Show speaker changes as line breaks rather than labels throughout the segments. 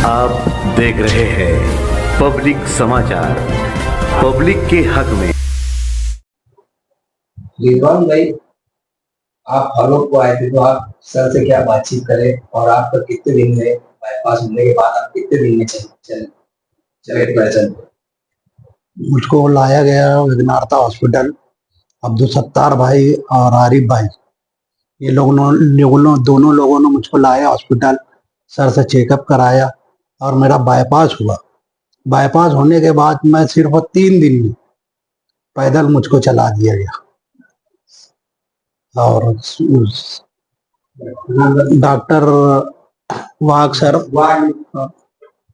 आप देख रहे हैं पब्लिक समाचार, पब्लिक के हक में।
रिजवान भाई, आप फॉलो को आए थे तो आप सर से क्या बातचीत करें और आपका कितने दिन में बाईपास होने के बाद आप कितने दिन में चले?
मुझको लाया गया विघ्नार्ता हॉस्पिटल। अब्दुल सत्तार भाई और आरिफ भाई, ये दोनों लोगों ने मुझको लाया हॉस्पिटल। सर से चेकअप कराया और मेरा बाईपास हुआ। बाईपास होने के बाद मैं सिर्फ 3 दिन में पैदल मुझको चला दिया गया। और डॉक्टर वाघ सर,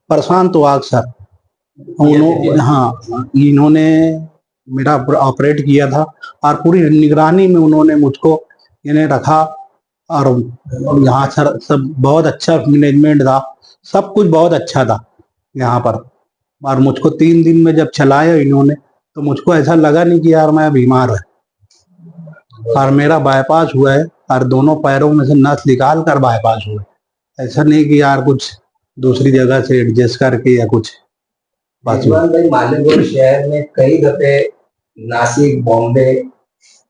प्रशांत वाघ सर, इन्होंने मेरा ऑपरेट किया था और पूरी निगरानी में उन्होंने मुझको इन्हें रखा। और यहाँ सर सब बहुत अच्छा मैनेजमेंट था, सब कुछ बहुत अच्छा था यहाँ पर। और मुझको 3 दिन में जब चलाया इन्होंने तो मुझको ऐसा लगा नहीं कि यार मैं बीमार है। और मेरा बाईपास हुआ है और दोनों पैरों में से नस निकाल कर बाईपास हुआ है। ऐसा नहीं कि यार कुछ दूसरी जगह से एडजस्ट करके या कुछ।
मालेगांव शहर में कई दफे, नासिक, बॉम्बे,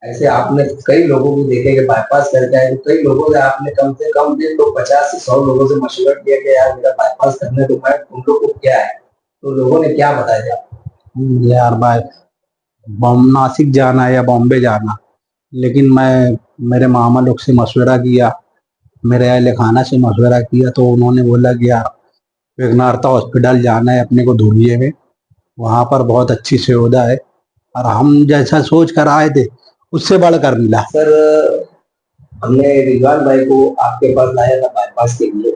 ऐसे आपने कई लोगों को देखे कि बाईपास करके आए। कई लोगों से आपने कम से कम भी तो 50 से 100 लोगों से मशवरा किया कि यार मेरा बाईपास करने तो मैं तुम लोग को क्या है, तो लोगों ने क्या बताया
यार भाई नासिक जाना है या बॉम्बे जाना, लेकिन मैं मेरे मामा लोग से मशवरा किया, मेरे अहल खाना से मशवरा किया तो उन्होंने बोला कि यार विघ्नार्ता हॉस्पिटल जाना है अपने को धुलिये में, वहाँ पर बहुत अच्छी सुविधा है। और हम जैसा सोच कर आए थे उससे बढ़कर मिला।
सर, हमने रिजवान भाई को आपके पास लाया था बाईपास के लिए।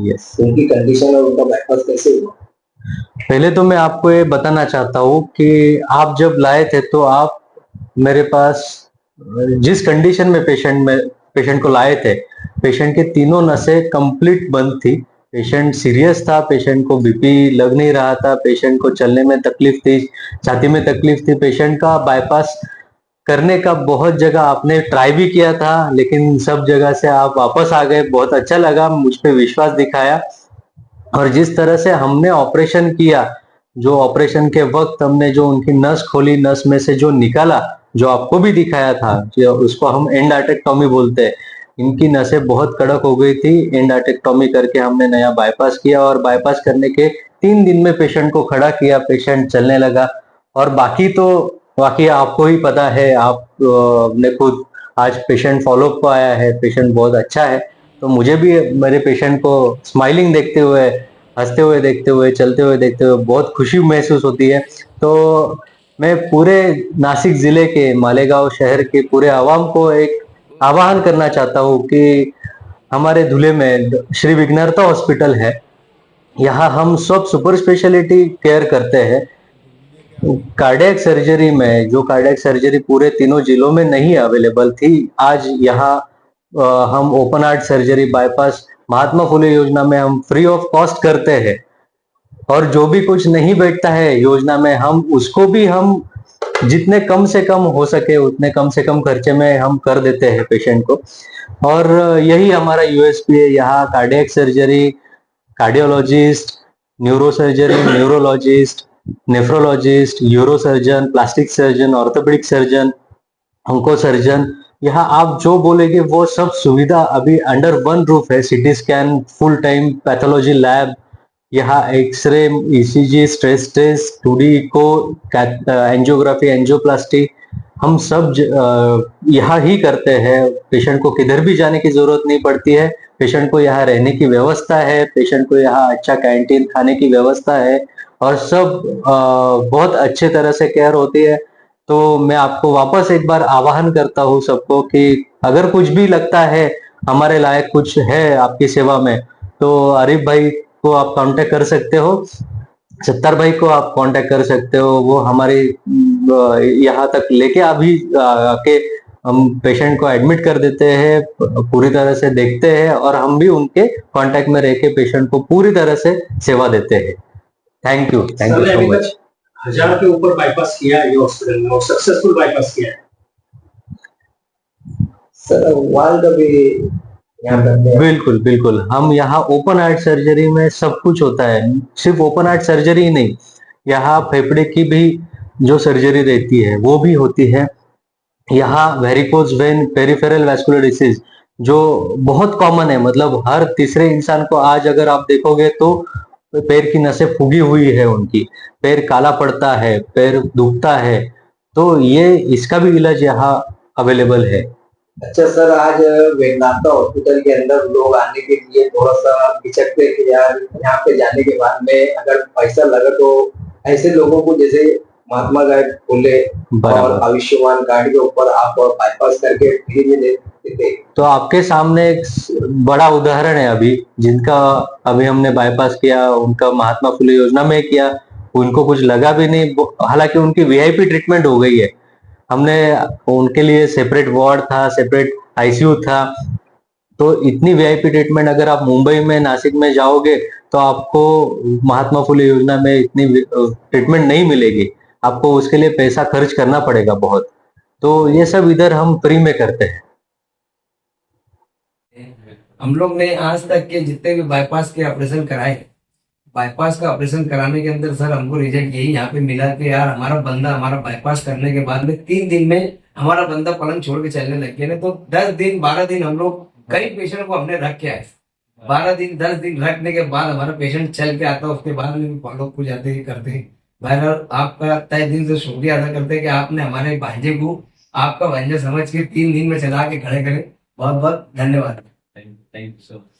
यस,
उनकी कंडीशन और उनका बाईपास कैसे हुआ?
पहले तो मैं आपको ये बताना चाहता हूँ कि आप जब लाए थे तो आप मेरे पास जिस कंडीशन में पेशेंट को लाए थे, पेशेंट के तीनों नसें कंप्लीट बंद थी। पेशेंट सीरियस था, पेशेंट को बीपी लग नहीं रहा था, पेशेंट को चलने में तकलीफ थी, छाती में तकलीफ थी। पेशेंट का बाईपास करने का बहुत जगह आपने ट्राई भी किया था, लेकिन सब जगह से आप वापस आ गए। बहुत अच्छा लगा, मुझ पे विश्वास दिखाया। और जिस तरह से हमने ऑपरेशन किया, जो ऑपरेशन के वक्त हमने जो उनकी नस खोली, नस में से जो निकाला, जो आपको भी दिखाया था, जो उसको हम एंडार्टेक्टोमी बोलते हैं। इनकी नसें बहुत कड़क हो गई थी। एंडार्टेक्टोमी करके हमने नया बाईपास किया और बाईपास करने के 3 दिन में पेशेंट को खड़ा किया, पेशेंट चलने लगा। और बाकी आपको ही पता है, आप ने खुद आज पेशेंट फॉलोअप को आया है, पेशेंट बहुत अच्छा है। तो मुझे भी मेरे पेशेंट को स्माइलिंग देखते हुए, हंसते हुए देखते हुए, चलते हुए देखते हुए बहुत खुशी महसूस होती है। तो मैं पूरे नासिक जिले के, मालेगांव शहर के पूरे आवाम को एक आह्वान करना चाहता हूँ कि हमारे धुले में श्री विघ्नार्ता हॉस्पिटल है। यहाँ हम सब सुपर स्पेशलिटी केयर करते हैं। कार्डियक सर्जरी में, जो कार्डियक सर्जरी पूरे तीनों जिलों में नहीं अवेलेबल थी, आज यहाँ हम open heart surgery, bypass Mahatma Phule योजना में हम फ्री ऑफ कॉस्ट करते हैं। और जो भी कुछ नहीं बैठता है योजना में, हम उसको भी हम जितने कम से कम हो सके उतने कम से कम खर्चे में हम कर देते हैं पेशेंट को। और यही हमारा यूएसपी है। यहाँ cardiac surgery, cardiologist, neurosurgery, neurologist, nephrologist, urosurgeon, plastic surgeon, orthopaedic surgeon, onco surgeon, यहाँ आप जो बोलेंगे वो सब सुविधा अभी अंडर वन रूफ है। CT scan, full time pathology lab, यहाँ X ray, ECG, stress test, 2D echo, angiography, angioplasty, हम सब यहाँ ही करते हैं। पेशेंट को किधर भी जाने की जरूरत नहीं पड़ती है। पेशेंट को यहाँ रहने की व्यवस्था है, पेशेंट को यहाँ अच्छा कैंटीन खाने की व्यवस्था है और सब बहुत अच्छे तरह से केयर होती है। तो मैं आपको वापस एक बार आह्वान करता हूँ सबको कि अगर कुछ भी लगता है हमारे लायक कुछ है आपकी सेवा में, तो आरिफ भाई को आप कांटेक्ट कर सकते हो, सत्तार भाई को आप कांटेक्ट कर सकते हो। वो हमारे यहाँ तक लेके अभी आके हम पेशेंट को एडमिट कर देते हैं, पूरी तरह से देखते हैं और हम भी उनके कांटेक्ट में रह के पेशेंट को पूरी तरह से सेवा देते हैं। Thank you so much.
1000 के ऊपर बाईपास किया है ये हॉस्पिटल में और सक्सेसफुल बाईपास किया है।
सर, वर्ल्ड यहाँ करते हैं?
बिल्कुल बिल्कुल, हम यहाँ ओपन हार्ट सर्जरी में सब कुछ होता है। सिर्फ ओपन हार्ट सर्जरी ही नहीं, यहाँ फेफड़े की भी जो सर्जरी रहती है वो भी होती है। यहाँ varicose vein peripheral vascular disease जो बहुत कॉमन है, मतलब हर तीसरे इंसान को आज अगर आप देखोगे तो पैर की नसें फूगी हुई है उनकी, पैर काला पड़ता है, पैर दुखता है, तो ये इसका भी इलाज यहाँ अवेलेबल है।
अच्छा सर, आज वेदांता हॉस्पिटल के अंदर लोग आने के लिए थोड़ा सा हिचकते हैं कि यार यहाँ पे जाने के बाद में अगर पैसा लगा तो ऐसे लोगों को जैसे महात्मा कार्ड खोले और
बराबर।
आयुष्मान कार्ड के ऊपर आप बाईपास करके फ्री में दे देते।
तो आपके सामने एक बड़ा उदाहरण है अभी, जिनका अभी हमने बाईपास किया, उनका महात्मा फुले योजना में किया, उनको कुछ लगा भी नहीं, हालांकि उनकी वीआईपी ट्रीटमेंट हो गई है। हमने उनके लिए सेपरेट वार्ड था, सेपरेट आईसीयू था, तो इतनी वीआईपी ट्रीटमेंट अगर आप मुंबई में, नासिक में जाओगे तो आपको महात्मा फुले योजना में इतनी ट्रीटमेंट नहीं मिलेगी, आपको उसके लिए पैसा खर्च करना पड़ेगा बहुत। तो ये सब इधर हम फ्री में करते हैं।
हम लोग ने आज तक के जितने भी बाईपास के ऑपरेशन कराए, बाईपास का ऑपरेशन कराने के अंदर सर हमको रिजल्ट यही यहाँ पे मिला कि यार हमारा बंदा, हमारा बाईपास करने के बाद में 3 दिन में हमारा बंदा पलंग छोड़ के चलने लग गया। तो 10 दिन 12 दिन हम लोग कई पेशेंट को हमने रख के आए। 12 दिन 10 दिन रखने के बाद हमारा पेशेंट चल के आता, उसके बाद में भी फॉलो हो जाते हैं, करते हैं। बहरहाल आपका तहे दिल से शुक्रिया अदा करते हैं कि आपने हमारे भांजे को आपका भांजा समझ के 3 दिन में चला के खड़े करे। बहुत बहुत धन्यवाद।
Thank you so much.